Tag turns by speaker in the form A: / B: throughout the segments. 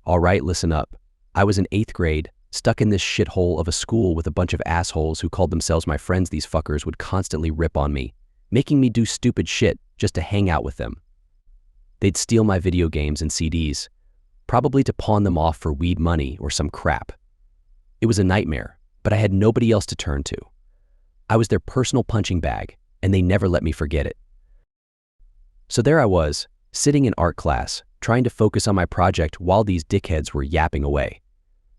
A: All right, listen up. I was in 8th grade, stuck in this shithole of a school with a bunch of assholes who called themselves my friends. These fuckers would constantly rip on me, making me do stupid shit just to hang out with them. They'd steal my video games and CDs, probably to pawn them off for weed money or some crap. It was a nightmare, but I had nobody else to turn to. I was their personal punching bag, and they never let me forget it. So there I was, sitting in art class, trying to focus on my project while these dickheads were yapping away.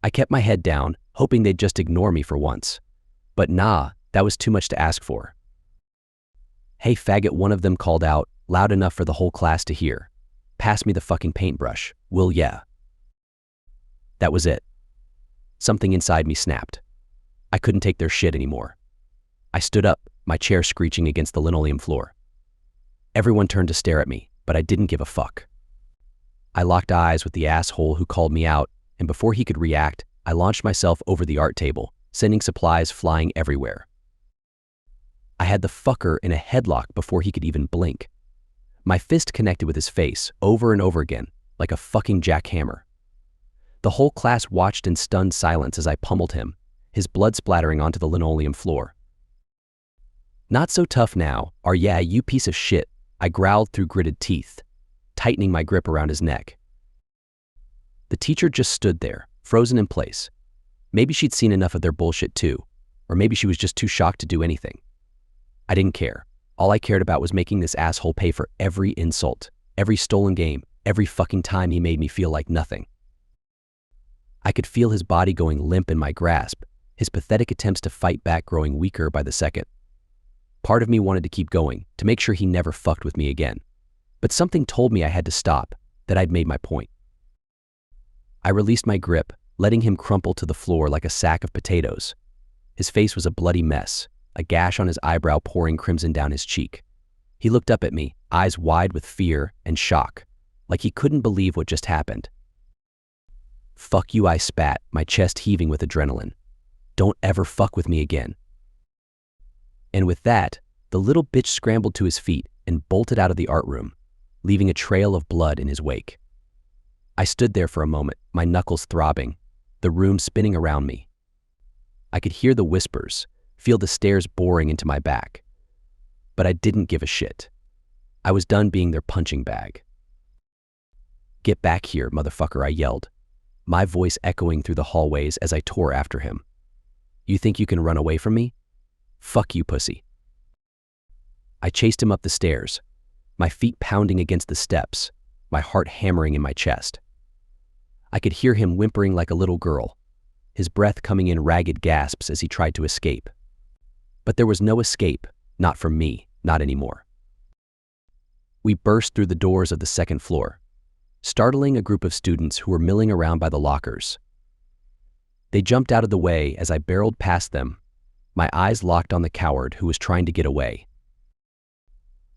A: I kept my head down, hoping they'd just ignore me for once. But nah, that was too much to ask for. "Hey faggot," one of them called out, loud enough for the whole class to hear. "Pass me the fucking paintbrush, will ya?" That was it. Something inside me snapped. I couldn't take their shit anymore. I stood up, my chair screeching against the linoleum floor. Everyone turned to stare at me, but I didn't give a fuck. I locked eyes with the asshole who called me out, and before he could react, I launched myself over the art table, sending supplies flying everywhere. I had the fucker in a headlock before he could even blink. My fist connected with his face over and over again, like a fucking jackhammer. The whole class watched in stunned silence as I pummeled him, his blood splattering onto the linoleum floor. "Not so tough now, are ya, you piece of shit?" I growled through gritted teeth, tightening my grip around his neck. The teacher just stood there, frozen in place. Maybe she'd seen enough of their bullshit too, or maybe she was just too shocked to do anything. I didn't care. All I cared about was making this asshole pay for every insult, every stolen game, every fucking time he made me feel like nothing. I could feel his body going limp in my grasp, his pathetic attempts to fight back growing weaker by the second. Part of me wanted to keep going, to make sure he never fucked with me again. But something told me I had to stop, that I'd made my point. I released my grip, letting him crumple to the floor like a sack of potatoes. His face was a bloody mess, a gash on his eyebrow pouring crimson down his cheek. He looked up at me, eyes wide with fear and shock, like he couldn't believe what just happened. "Fuck you," I spat, my chest heaving with adrenaline. "Don't ever fuck with me again." And with that, the little bitch scrambled to his feet and bolted out of the art room, leaving a trail of blood in his wake. I stood there for a moment, my knuckles throbbing, the room spinning around me. I could hear the whispers, feel the stares boring into my back. But I didn't give a shit. I was done being their punching bag. "Get back here, motherfucker," I yelled, my voice echoing through the hallways as I tore after him. "You think you can run away from me? Fuck you, pussy." I chased him up the stairs, my feet pounding against the steps, my heart hammering in my chest. I could hear him whimpering like a little girl, his breath coming in ragged gasps as he tried to escape. But there was no escape, not from me, not anymore. We burst through the doors of the second floor, startling a group of students who were milling around by the lockers. They jumped out of the way as I barreled past them, my eyes locked on the coward who was trying to get away.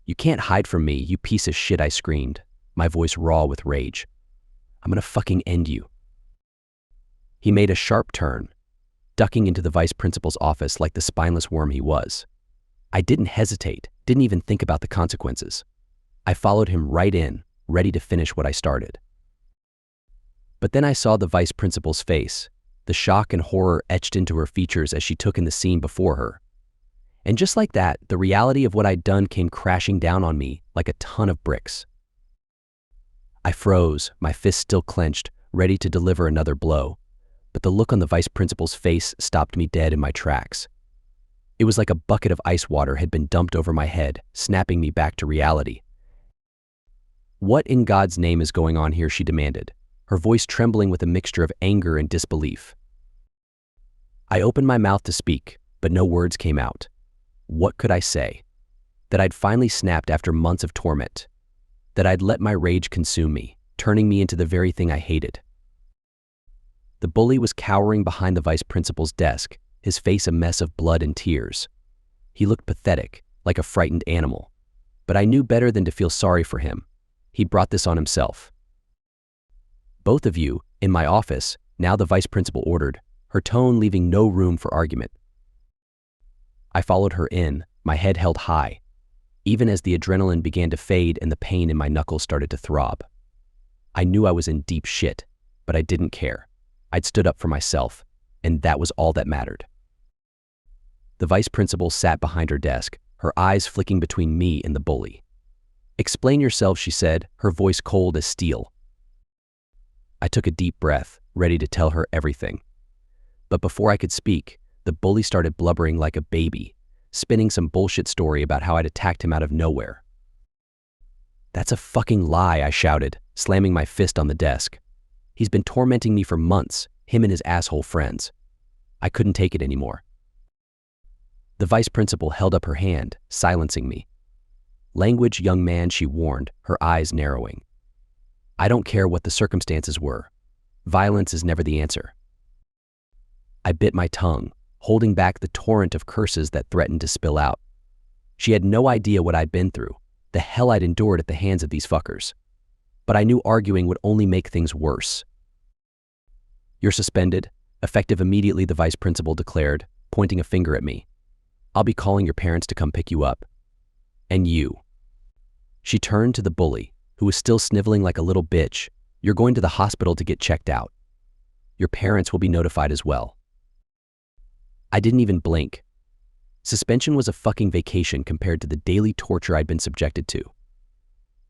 A: "You can't hide from me, you piece of shit," I screamed, my voice raw with rage. "I'm gonna fucking end you." He made a sharp turn, ducking into the vice principal's office like the spineless worm he was. I didn't hesitate, didn't even think about the consequences. I followed him right in, ready to finish what I started. But then I saw the vice principal's face, the shock and horror etched into her features as she took in the scene before her. And just like that, the reality of what I'd done came crashing down on me like a ton of bricks. I froze, my fist still clenched, ready to deliver another blow, but the look on the vice principal's face stopped me dead in my tracks. It was like a bucket of ice water had been dumped over my head, snapping me back to reality. "What in God's name is going on here?" she demanded, her voice trembling with a mixture of anger and disbelief. I opened my mouth to speak, but no words came out. What could I say? That I'd finally snapped after months of torment. That I'd let my rage consume me, turning me into the very thing I hated. The bully was cowering behind the vice principal's desk, his face a mess of blood and tears. He looked pathetic, like a frightened animal. But I knew better than to feel sorry for him. He'd brought this on himself. "Both of you, in my office," now the vice principal ordered, her tone leaving no room for argument. I followed her in, my head held high, even as the adrenaline began to fade and the pain in my knuckles started to throb. I knew I was in deep shit, but I didn't care. I'd stood up for myself, and that was all that mattered. The vice principal sat behind her desk, her eyes flicking between me and the bully. "Explain yourself," she said, her voice cold as steel. I took a deep breath, ready to tell her everything. But before I could speak, the bully started blubbering like a baby, spinning some bullshit story about how I'd attacked him out of nowhere. "That's a fucking lie," I shouted, slamming my fist on the desk. "He's been tormenting me for months, him and his asshole friends." I couldn't take it anymore. The vice principal held up her hand, silencing me. "Language, young man," she warned, her eyes narrowing. "I don't care what the circumstances were. Violence is never the answer." I bit my tongue, holding back the torrent of curses that threatened to spill out. She had no idea what I'd been through, the hell I'd endured at the hands of these fuckers. But I knew arguing would only make things worse. "You're suspended, effective immediately," the vice principal declared, pointing a finger at me. "I'll be calling your parents to come pick you up. And you." She turned to the bully, who was still sniveling like a little bitch. "You're going to the hospital to get checked out. Your parents will be notified as well." I didn't even blink. Suspension was a fucking vacation compared to the daily torture I'd been subjected to.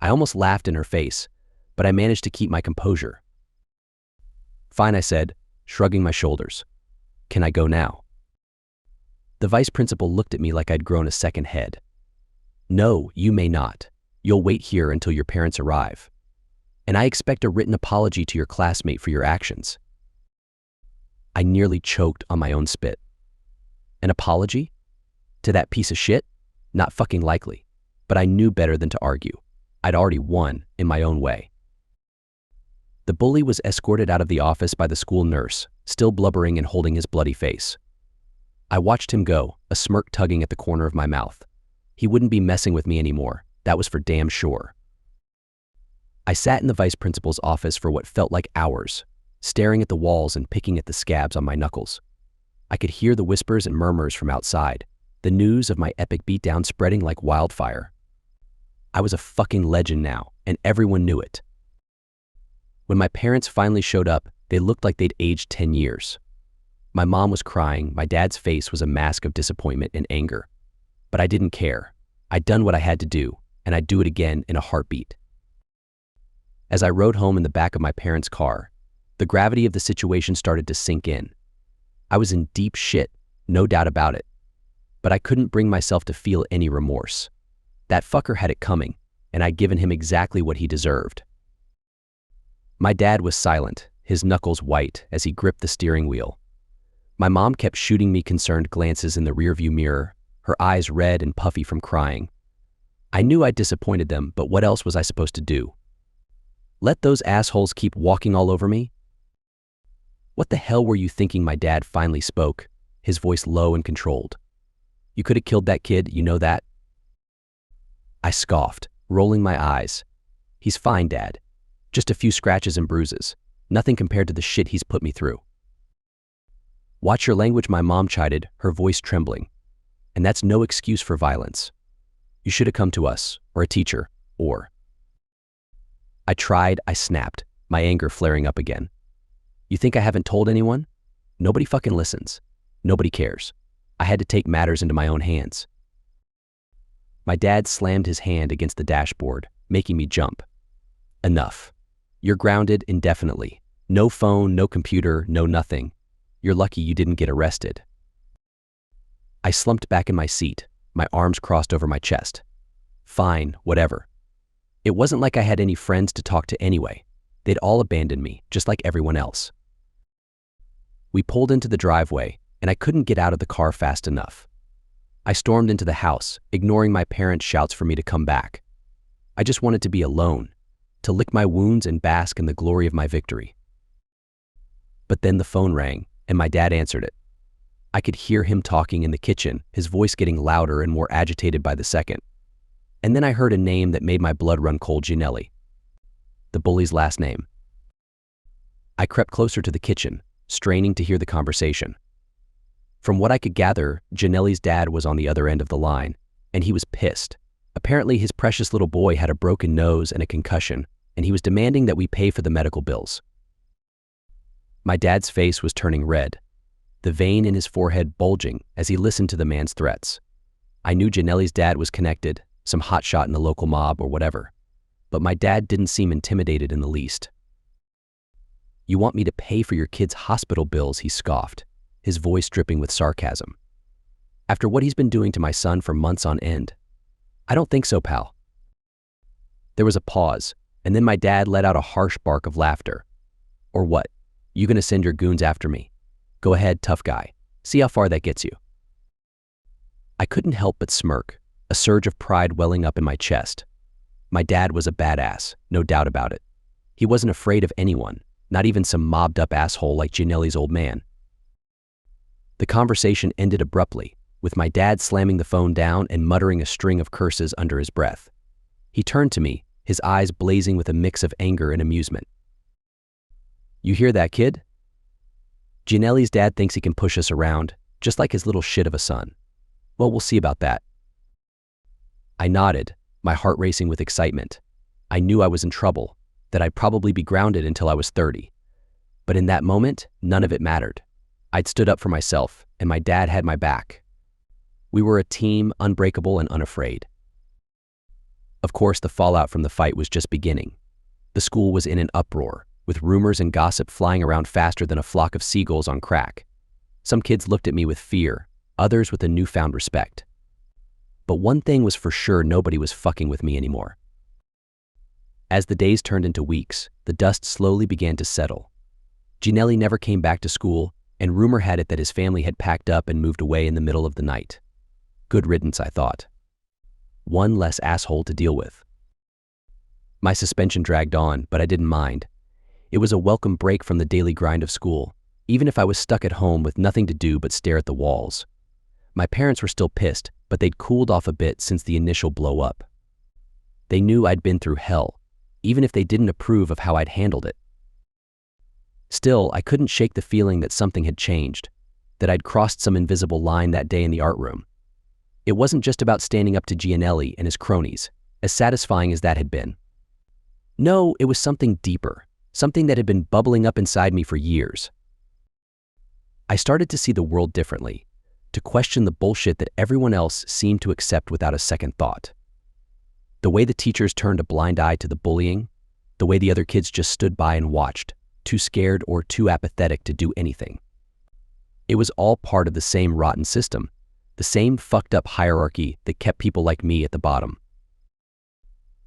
A: I almost laughed in her face, but I managed to keep my composure. "Fine," I said, shrugging my shoulders. "Can I go now?" The vice principal looked at me like I'd grown a second head. "No, you may not. You'll wait here until your parents arrive. And I expect a written apology to your classmate for your actions." I nearly choked on my own spit. An apology? To that piece of shit? Not fucking likely. But I knew better than to argue. I'd already won in my own way. The bully was escorted out of the office by the school nurse, still blubbering and holding his bloody face. I watched him go, a smirk tugging at the corner of my mouth. He wouldn't be messing with me anymore. That was for damn sure. I sat in the vice principal's office for what felt like hours, staring at the walls and picking at the scabs on my knuckles. I could hear the whispers and murmurs from outside, the news of my epic beatdown spreading like wildfire. I was a fucking legend now, and everyone knew it. When my parents finally showed up, they looked like they'd aged 10 years. My mom was crying, my dad's face was a mask of disappointment and anger. But I didn't care. I'd done what I had to do, and I'd do it again in a heartbeat. As I rode home in the back of my parents' car, the gravity of the situation started to sink in. I was in deep shit, no doubt about it. But I couldn't bring myself to feel any remorse. That fucker had it coming, and I'd given him exactly what he deserved. My dad was silent, his knuckles white as he gripped the steering wheel. My mom kept shooting me concerned glances in the rearview mirror, her eyes red and puffy from crying. I knew I'd disappointed them, but what else was I supposed to do? Let those assholes keep walking all over me? "What the hell were you thinking?" my dad finally spoke, his voice low and controlled. "You could have killed that kid, you know that?" I scoffed, rolling my eyes. "He's fine, Dad. Just a few scratches and bruises. Nothing compared to the shit he's put me through." "Watch your language," my mom chided, her voice trembling. "And that's no excuse for violence. You should have come to us, or a teacher, or..." I tried, I snapped, my anger flaring up again. "You think I haven't told anyone? Nobody fucking listens. Nobody cares. I had to take matters into my own hands." My dad slammed his hand against the dashboard, making me jump. "Enough. You're grounded indefinitely. No phone, no computer, no nothing. You're lucky you didn't get arrested." I slumped back in my seat, my arms crossed over my chest. Fine, whatever. It wasn't like I had any friends to talk to anyway. They'd all abandoned me, just like everyone else. We pulled into the driveway, and I couldn't get out of the car fast enough. I stormed into the house, ignoring my parents' shouts for me to come back. I just wanted to be alone, to lick my wounds and bask in the glory of my victory. But then the phone rang, and my dad answered it. I could hear him talking in the kitchen, his voice getting louder and more agitated by the second. And then I heard a name that made my blood run cold: Janelli. The bully's last name. I crept closer to the kitchen, straining to hear the conversation. From what I could gather, Janelli's dad was on the other end of the line, and he was pissed. Apparently his precious little boy had a broken nose and a concussion, and he was demanding that we pay for the medical bills. My dad's face was turning red, the vein in his forehead bulging as he listened to the man's threats. I knew Janelle's dad was connected, some hotshot in the local mob or whatever, but my dad didn't seem intimidated in the least. "You want me to pay for your kid's hospital bills," he scoffed, his voice dripping with sarcasm. "After what he's been doing to my son for months on end?" "I don't think so, pal." There was a pause, and then my dad let out a harsh bark of laughter. "Or what? You gonna send your goons after me? Go ahead, tough guy. See how far that gets you." I couldn't help but smirk, a surge of pride welling up in my chest. My dad was a badass, no doubt about it. He wasn't afraid of anyone, not even some mobbed-up asshole like Janelle's old man. The conversation ended abruptly, with my dad slamming the phone down and muttering a string of curses under his breath. He turned to me, his eyes blazing with a mix of anger and amusement. "You hear that, kid? Janelle's dad thinks he can push us around, just like his little shit of a son. Well, we'll see about that." I nodded, my heart racing with excitement. I knew I was in trouble, that I'd probably be grounded until I was 30. But in that moment, none of it mattered. I'd stood up for myself, and my dad had my back. We were a team, unbreakable and unafraid. Of course, the fallout from the fight was just beginning. The school was in an uproar, with rumors and gossip flying around faster than a flock of seagulls on crack. Some kids looked at me with fear, others with a newfound respect. But one thing was for sure: nobody was fucking with me anymore. As the days turned into weeks, the dust slowly began to settle. Janelle never came back to school, and rumor had it that his family had packed up and moved away in the middle of the night. Good riddance, I thought. One less asshole to deal with. My suspension dragged on, but I didn't mind. It was a welcome break from the daily grind of school, even if I was stuck at home with nothing to do but stare at the walls. My parents were still pissed, but they'd cooled off a bit since the initial blow-up. They knew I'd been through hell, even if they didn't approve of how I'd handled it. Still, I couldn't shake the feeling that something had changed, that I'd crossed some invisible line that day in the art room. It wasn't just about standing up to Gianelli and his cronies, as satisfying as that had been. No, it was something deeper, something that had been bubbling up inside me for years. I started to see the world differently, to question the bullshit that everyone else seemed to accept without a second thought. The way the teachers turned a blind eye to the bullying, the way the other kids just stood by and watched, too scared or too apathetic to do anything. It was all part of the same rotten system, the same fucked up hierarchy that kept people like me at the bottom.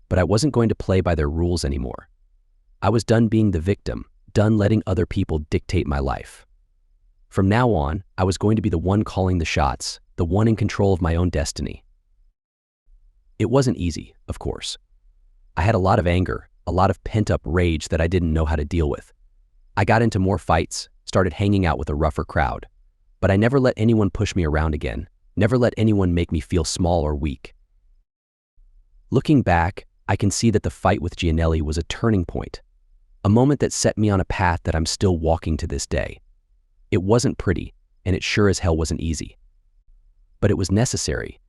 A: But I wasn't going to play by their rules anymore. I was done being the victim, done letting other people dictate my life. From now on, I was going to be the one calling the shots, the one in control of my own destiny. It wasn't easy, of course. I had a lot of anger, a lot of pent-up rage that I didn't know how to deal with. I got into more fights, started hanging out with a rougher crowd, but I never let anyone push me around again, never let anyone make me feel small or weak. Looking back, I can see that the fight with Gianelli was a turning point, a moment that set me on a path that I'm still walking to this day. It wasn't pretty, and it sure as hell wasn't easy. But it was necessary,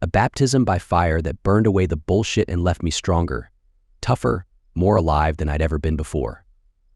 A: a baptism by fire that burned away the bullshit and left me stronger, tougher, more alive than I'd ever been before.